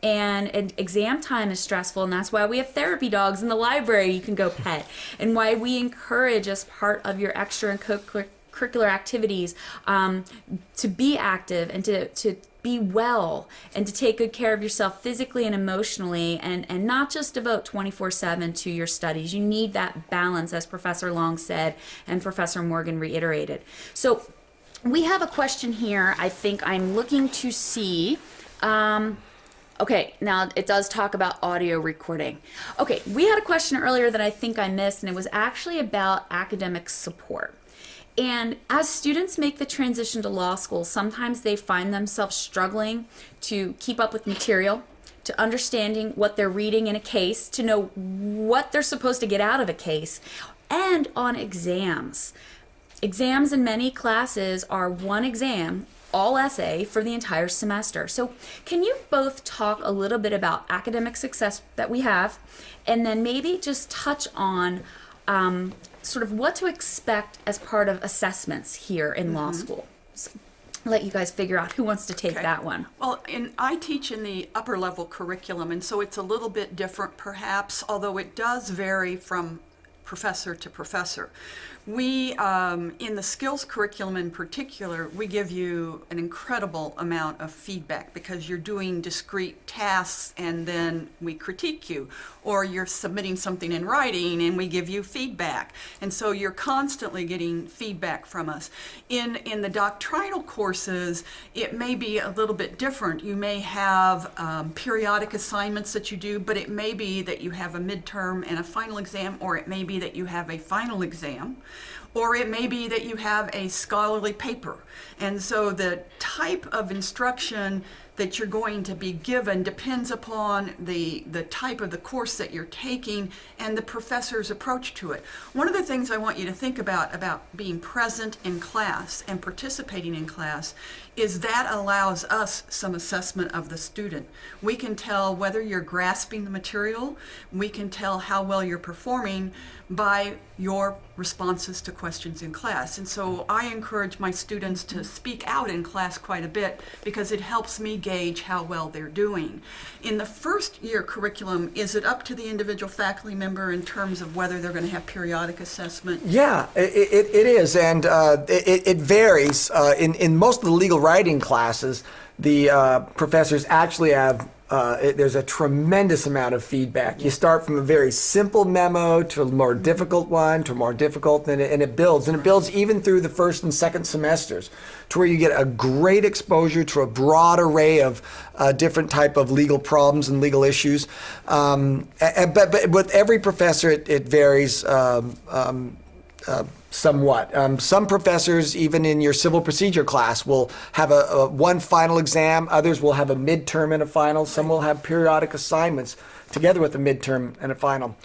And exam time is stressful, and that's why we have therapy dogs in the library you can go pet, and why we encourage, as part of your extra and co-curricular activities, to be active and to be well and to take good care of yourself physically and emotionally, and not just devote 24/7 to your studies. You need that balance, as Professor Long said and Professor Morgan reiterated. So we have a question here. I think I'm looking to see. Okay, now it does talk about audio recording. Okay, we had a question earlier that I think I missed, and it was actually about academic support. And as students make the transition to law school, sometimes they find themselves struggling to keep up with material, to understanding what they're reading in a case, to know what they're supposed to get out of a case, and on exams. Exams in many classes are one exam, all essay, for the entire semester. So can you both talk a little bit about academic success that we have, and then maybe just touch on sort of what to expect as part of assessments here in law school? So let you guys figure out who wants to take that one. Well, I teach in the upper level curriculum, and so it's a little bit different perhaps, although it does vary from professor to professor. We, in the skills curriculum in particular, we give you an incredible amount of feedback because you're doing discrete tasks and then we critique you, or you're submitting something in writing and we give you feedback. And so you're constantly getting feedback from us. In the doctrinal courses, it may be a little bit different. You may have periodic assignments that you do, but it may be that you have a midterm and a final exam, or it may be that you have a final exam, or it may be that you have a scholarly paper. And so the type of instruction that you're going to be given depends upon the type of the course that you're taking and the professor's approach to it. One of the things I want you to think about being present in class and participating in class is that allows us some assessment of the student. We can tell whether you're grasping the material, we can tell how well you're performing by your responses to questions in class. And so I encourage my students to speak out in class quite a bit because it helps me gauge how well they're doing. In the first year curriculum, is it up to the individual faculty member in terms of whether they're going to have periodic assessment? Yeah, it is, and it varies. In most of the legal writing classes, the professors actually have there's a tremendous amount of feedback. You start from a very simple memo to a more difficult one to a more difficult, and it builds. And it builds even through the first and second semesters to where you get a great exposure to a broad array of different type of legal problems and legal issues. But with every professor, it varies somewhat. Some professors, even in your civil procedure class, will have a one final exam. Others will have a midterm and a final. Some will have periodic assignments together with a midterm and a final.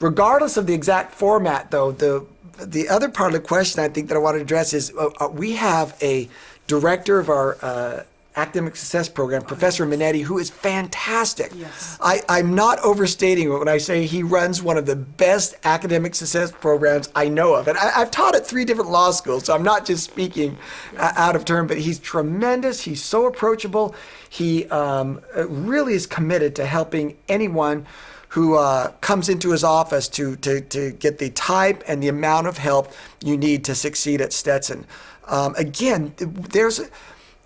Regardless of the exact format, though, the other part of the question I think that I want to address is we have a director of our academic success program, Professor Minetti, who is fantastic. Yes. I'm not overstating it when I say he runs one of the best academic success programs I know of. And I've taught at 3 different law schools, so I'm not just speaking out of turn, but he's tremendous. He's so approachable. He really is committed to helping anyone who comes into his office to get the type and the amount of help you need to succeed at Stetson. Again, there's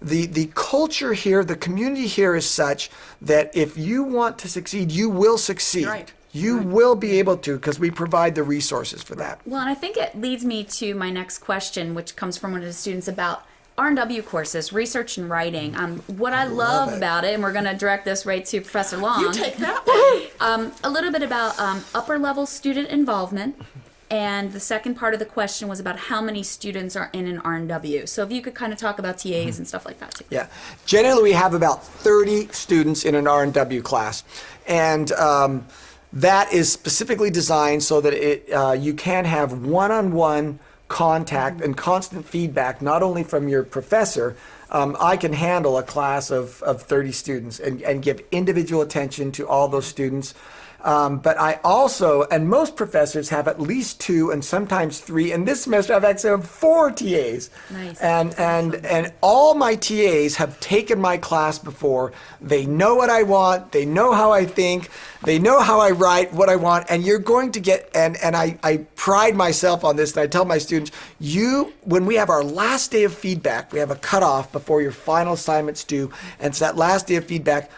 the culture here, the community here is such that if you want to succeed, you will succeed. Right. You will be able to because we provide the resources for that. Well, and I think it leads me to my next question, which comes from one of the students about R&W courses, research and writing. What I love about it, and we're going to direct this right to Professor Long. You take that one. A little bit about upper level student involvement. And the second part of the question was about how many students are in an R&W. So if you could kind of talk about TAs and stuff like that too. Yeah. Generally, we have about 30 students in an R&W class. And that is specifically designed so that you can have one-on-one contact and constant feedback, not only from your professor. I can handle a class of 30 students and give individual attention to all those students. But I also, and most professors have at least 2 and sometimes 3. And this semester I've actually have 4 TAs. Nice. And all my TAs have taken my class before. They know what I want. They know how I think. They know how I write, what I want. And you're going to get, and I pride myself on this, and I tell my students, when we have our last day of feedback, we have a cutoff before your final assignment's due. And it's that last day of feedback,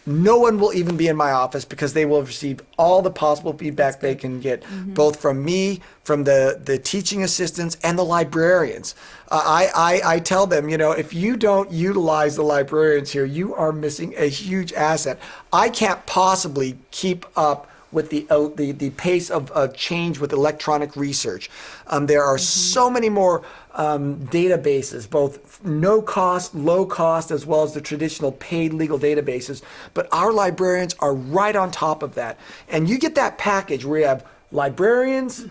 no one will even be in my office because they will receive all the possible feedback they can get, both from me, from the teaching assistants, and the librarians. I tell them, if you don't utilize the librarians here, you are missing a huge asset. I can't possibly keep up with the pace of change with electronic research. There are so many more databases, both no cost, low cost, as well as the traditional paid legal databases. But our librarians are right on top of that. And you get that package where you have librarians,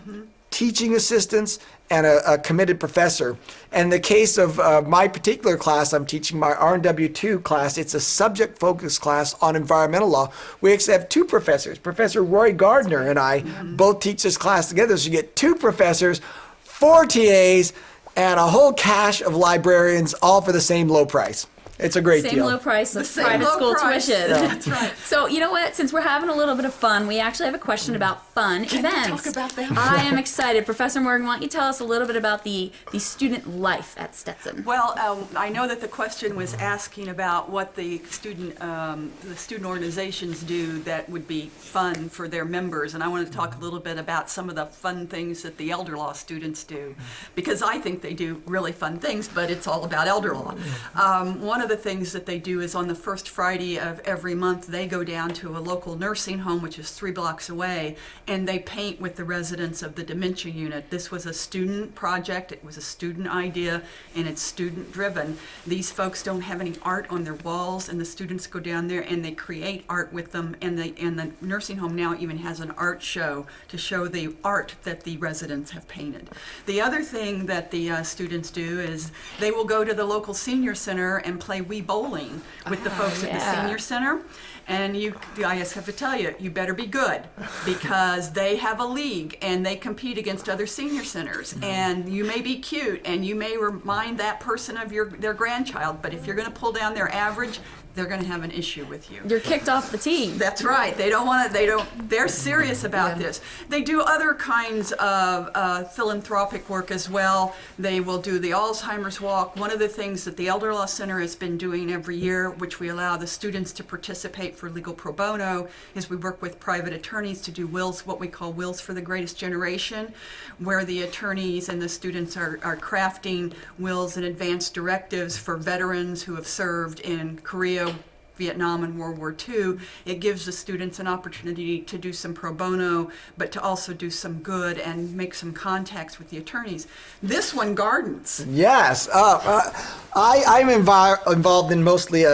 teaching assistants, and a committed professor. And in the case of my particular class, I'm teaching my RNW2 class. It's a subject-focused class on environmental law. We actually have two professors. Professor Roy Gardner and I both teach this class together. So you get two professors, 4 TAs, and a whole cache of librarians, all for the same low price. It's a great deal. Same low price of private school tuition. That's right. So you know what? Since we're having a little bit of fun, we actually have a question about fun events. Talk about them. I am excited. Professor Morgan, why don't you tell us a little bit about the student life at Stetson? Well, I know that the question was asking about what the student organizations do that would be fun for their members, and I want to talk a little bit about some of the fun things that the elder law students do, because I think they do really fun things, but it's all about elder law. One of the things that they do is on the first Friday of every month, they go down to a local nursing home, which is 3 blocks away, and they paint with the residents of the dementia unit. This was a student project. It was a student idea, and it's student driven. These folks don't have any art on their walls, and the students go down there and they create art with them, and the nursing home now even has an art show to show the art that the residents have painted. The other thing that the students do is they will go to the local senior center and play Wii Bowling with the folks at the senior center. And I just have to tell you, you better be good, because they have a league and they compete against other senior centers. And you may be cute and you may remind that person of their grandchild, but if you're going to pull down their average, they're going to have an issue with you. You're kicked off the team. That's right. They're serious about this. They do other kinds of philanthropic work as well. They will do the Alzheimer's Walk. One of the things that the Elder Law Center has been doing every year, which we allow the students to participate for legal pro bono, is we work with private attorneys to do wills, what we call wills for the greatest generation, where the attorneys and the students are crafting wills and advance directives for veterans who have served in Korea, Vietnam, and World War II. It gives the students an opportunity to do some pro bono, but to also do some good and make some contacts with the attorneys. This one, gardens. Yes. I'm involved in mostly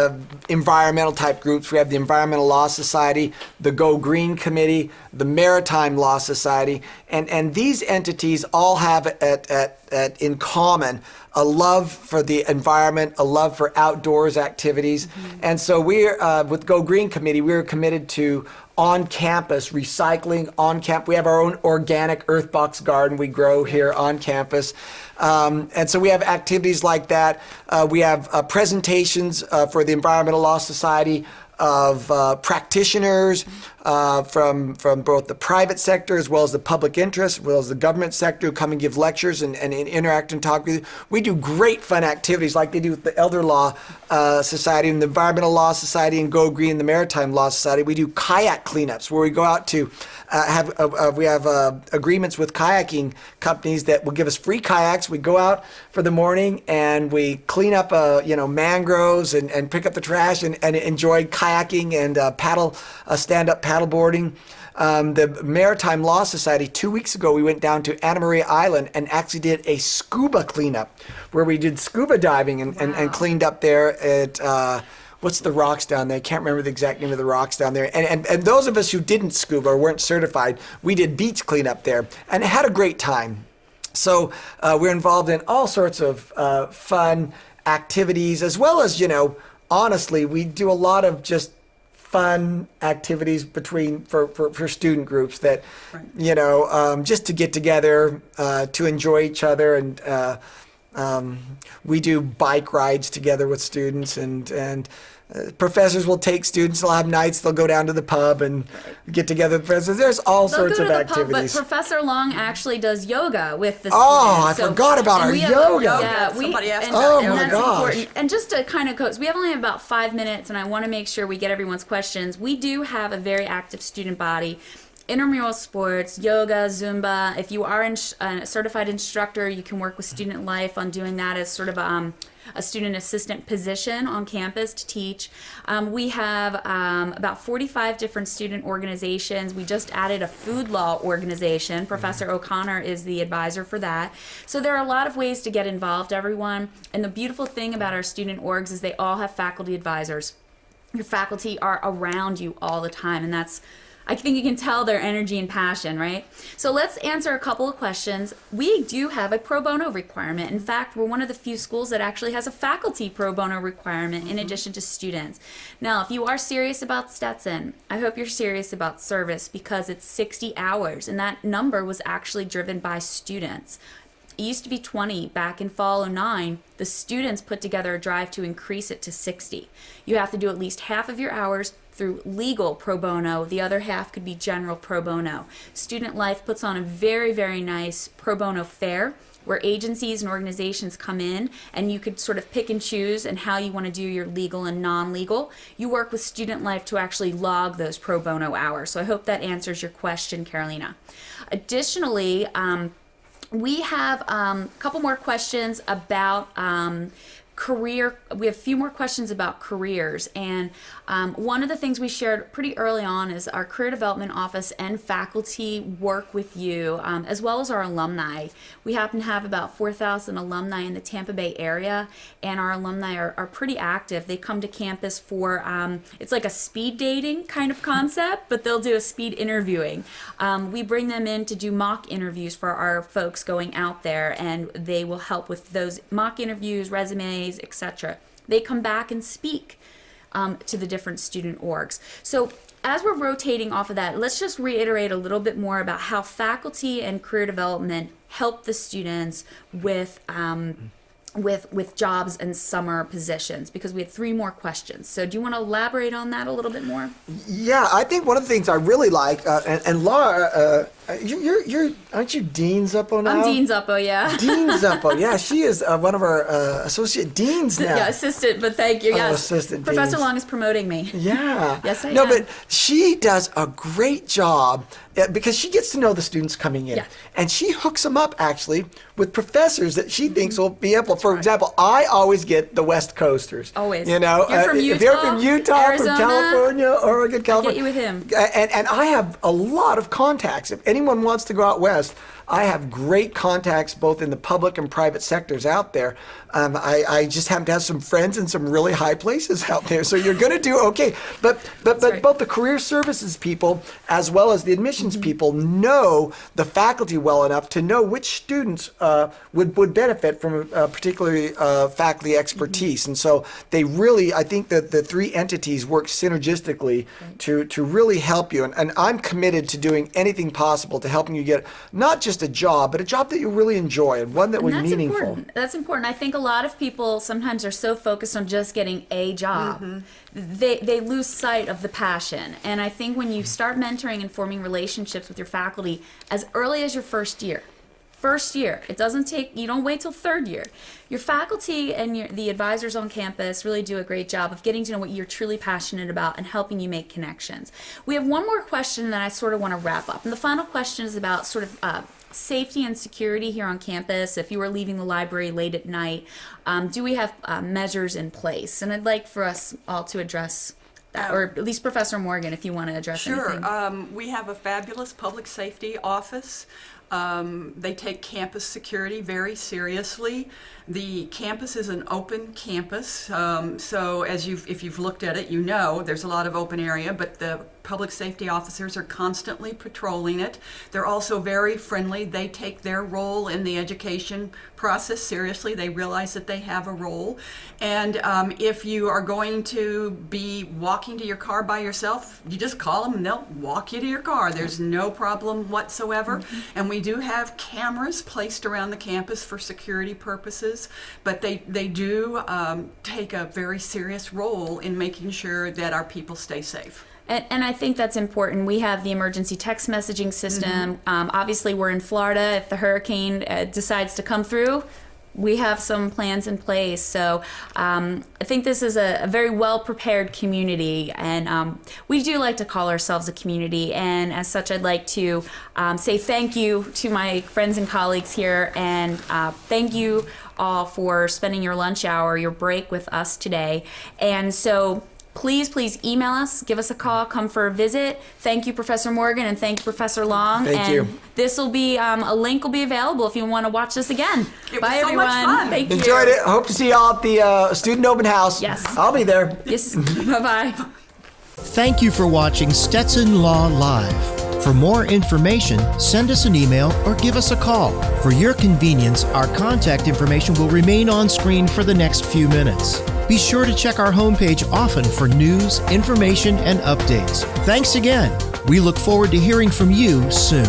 environmental type groups. We have the Environmental Law Society, the Go Green Committee, the Maritime Law Society, and these entities all have in common a love for the environment, a love for outdoors activities. And so we're, with Go Green Committee, we're committed to on-campus recycling, on-campus. We have our own organic earthbox garden we grow here on campus. And so we have activities like that. We have presentations for the Environmental Law Society of practitioners from both the private sector as well as the public interest, as well as the government sector, who come and give lectures and interact and talk with you. We do great fun activities like they do with the Elder Law Society and the Environmental Law Society and Go Green and the Maritime Law Society. We do kayak cleanups where we go out to we have agreements with kayaking companies that will give us free kayaks. We go out for the morning and we clean up mangroves and pick up the trash and enjoy kayaking and stand-up paddleboarding. The Maritime Law Society, 2 weeks ago, we went down to Anna Maria Island and actually did a scuba cleanup where we did scuba diving and cleaned up there at what's the rocks down there? I can't remember the exact name of the rocks down there. And those of us who didn't scuba or weren't certified, we did beach cleanup there and had a great time. So we're involved in all sorts of fun activities, as well as, honestly, we do a lot of just fun activities for student groups that, just to get together, to enjoy each other. And We do bike rides together with students, and professors will take students. They'll have nights. They'll go down to the pub and get together with professors. There's all sorts of activities. But Professor Long actually does yoga with the students. Oh, I forgot about our yoga. Somebody asked oh about my yoga. gosh. Important. And just to kind of coach, we only have about 5 minutes, and I want to make sure we get everyone's questions. We do have a very active student body. Intramural sports, yoga, Zumba. If you are a certified instructor, you can work with Student Life on doing that as sort of a student assistant position on campus to teach. We have about 45 different student organizations. We just added a food law organization. Professor O'Connor is the advisor for that. So there are a lot of ways to get involved, everyone. And the beautiful thing about our student orgs is they all have faculty advisors. Your faculty are around you all the time, and that's, I think you can tell their energy and passion, right? So let's answer a couple of questions. We do have a pro bono requirement. In fact, we're one of the few schools that actually has a faculty pro bono requirement in addition to students. Now, if you are serious about Stetson, I hope you're serious about service, because it's 60 hours, and that number was actually driven by students. It used to be 20 back in fall '09. The students put together a drive to increase it to 60. You have to do at least half of your hours through legal pro bono. The other half could be general pro bono. Student Life puts on a very, very nice pro bono fair where agencies and organizations come in, and you could sort of pick and choose and how you want to do your legal and non-legal. You work with Student Life to actually log those pro bono hours. So I hope that answers your question, Carolina. Additionally, we have a couple more questions about career. We have a few more questions about careers, and one of the things we shared pretty early on is our career development office and faculty work with you, as well as our alumni. We happen to have about 4,000 alumni in the Tampa Bay area, and our alumni are pretty active. They come to campus for, it's like a speed dating kind of concept, but they'll do a speed interviewing. We bring them in to do mock interviews for our folks going out there, and they will help with those mock interviews, resumes, etc. They come back and speak to the different student orgs. So as we're rotating off of that, let's just reiterate a little bit more about how faculty and career development help the students with jobs and summer positions, because we have 3 more questions. So do you want to elaborate on that a little bit more? Yeah, I think one of the things I really like, and Laura, aren't you Dean Zuppo now? I'm Dean Zuppo, yeah. Dean Zuppo, yeah, she is one of our associate deans now. Yeah, assistant, but thank you. Yes, assistant Professor deans. Long is promoting me. Yeah. Yes, I am. No, but she does a great job because she gets to know the students coming in, and she hooks them up actually with professors that she thinks will be able. For example, I always get the West Coasters. Always. You know, You're from Utah, if you're from Utah, Arizona, from California, Oregon, California, I'll get you with him. And I have a lot of contacts. If anyone wants to go out west, I have great contacts both in the public and private sectors out there. I just happen to have some friends in some really high places out there, so you're going to do okay. But right. Both the career services people as well as the admissions people know the faculty well enough to know which students would benefit from particularly faculty expertise. And so they really, I think that the 3 entities work synergistically to really help you. And I'm committed to doing anything possible to helping you get not just a job, but a job that you really enjoy and one that will be meaningful. Important. That's important. I think a lot of people sometimes are so focused on just getting a job, they lose sight of the passion. And I think when you start mentoring and forming relationships with your faculty as early as your first year, it doesn't take, you don't wait till 3rd year. Your faculty and the advisors on campus really do a great job of getting to know what you're truly passionate about and helping you make connections. We have one more question that I sort of want to wrap up. And the final question is about sort of safety and security here on campus. If you were leaving the library late at night, do we have measures in place? And I'd like for us all to address that, or at least Professor Morgan, if you want to address anything. Sure. We have a fabulous public safety office. They take campus security very seriously. The campus is an open campus, so if you've looked at it, you know there's a lot of open area, but the public safety officers are constantly patrolling it. They're also very friendly. They take their role in the education process seriously. They realize that they have a role. And if you are going to be walking to your car by yourself, you just call them and they'll walk you to your car. There's no problem whatsoever. And we do have cameras placed around the campus for security purposes, but they do take a very serious role in making sure that our people stay safe. And I think that's important. We have the emergency text messaging system. Obviously, we're in Florida. If the hurricane decides to come through, we have some plans in place. So I think this is a very well-prepared community, and we do like to call ourselves a community. And as such, I'd like to say thank you to my friends and colleagues here, and thank you all for spending your lunch hour, your break with us today. And so please email us, give us a call, come for a visit. Thank you, Professor Morgan, and thank you, Professor Long. Thank you. This will be, a link will be available if you want to watch this again. Bye, so everyone. much fun. Thank you. Enjoyed it. Hope to see y'all at the student open house. Yes. I'll be there. Yes, bye-bye. Thank you for watching Stetson Law Live. For more information, send us an email or give us a call. For your convenience, our contact information will remain on screen for the next few minutes. Be sure to check our homepage often for news, information, and updates. Thanks again. We look forward to hearing from you soon.